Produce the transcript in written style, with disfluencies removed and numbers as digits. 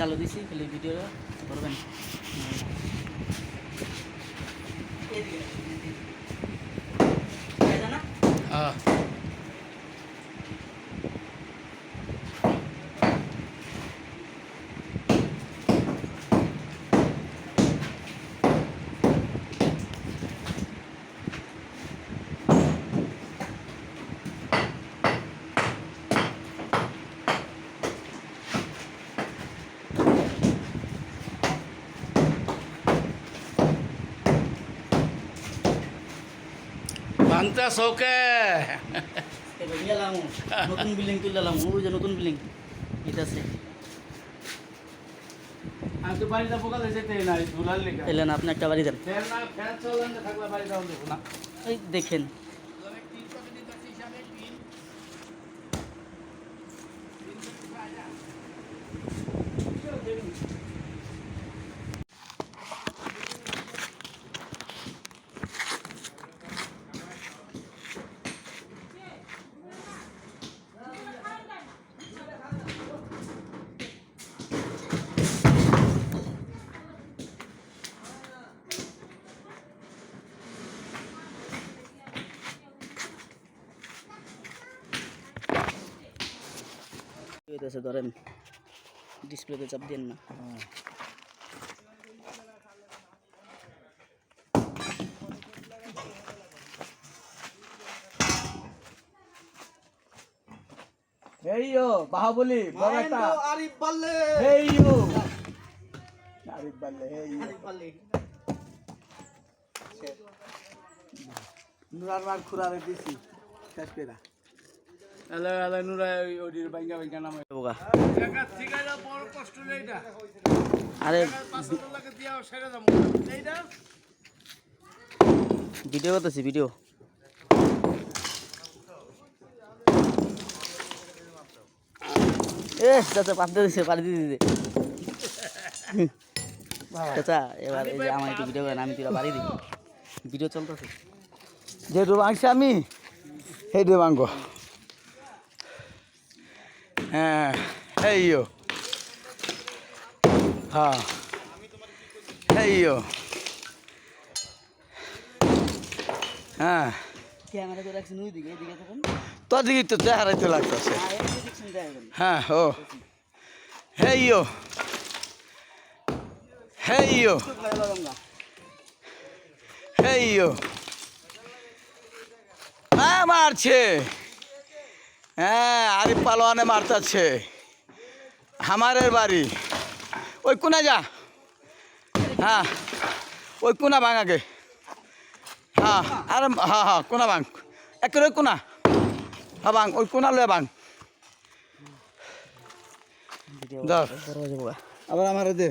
চালু দিছি খালি ভিডিওটা করবেন। হ্যাঁ ভাঙতে চৌকে নতুন বিল্ডিং তুললাম, ওই যে নতুন বিল্ডিং এটা আছে। আমি তো বাড়িটা পোকালে যেতে নাই ধুলার লেগে তাহলে না আপনি একটা বাড়ি দেন, ফ্যান না ফ্যান চলেন না থাকলে বাড়ি যাওয়া দেখো না এই দেখেন ধরেন ডিসপ্লেতে চাপ দেন না। হেইও বাহুবলি বড় একটা আরিফ বাল্লে হেইও আরিফ বাল্লে হেইও আরিফ বাল্লে নুরার মার খুরারে দিছি শেষ কইরা আলা আলা নুরা ওডির বাইঙ্গা বাইঙ্গা নামে বোকা জায়গা ঠিক আছে বড় কষ্ট নেইটা আরে 500 টাকা দিয়া সেরে দাম এইটা ভিডিও করতেছি ভিডিও। চাচা পাতে দিছে, পাড়ি দিয়ে দিতে চাচা। এবার এই যে আমার একটু ভিডিও করেন, আমি তুই বাড়ি দিই, ভিডিও চলতেছে। যেটু ভাঙছি আমি সেইটু ভাঙবো। হ্যাঁ হেইও হ্যাঁ হেইও হ্যাঁ ক্যামেরা তো রাখছেন ওই দিকে, এদিকে থাকুন। তোর দিকে তো চেহারাইতে লাগতেছে। হ্যাঁ ও হেইও হেইও হেইও হ্যাঁ মারছে, হ্যাঁ আরিফ পালোয়ানে মারতাছে আমারের বাড়ি ওই কোনা যা। হ্যাঁ ওই কোনা ভাঙ আগে। হ্যাঁ আরে হ্যাঁ হ্যাঁ কোনা ভাঙ একের ওই কোনা। হ্যাঁ ভাঙ ওই কোনা লয়ে ভাঙ। ধর আবার আমার দে।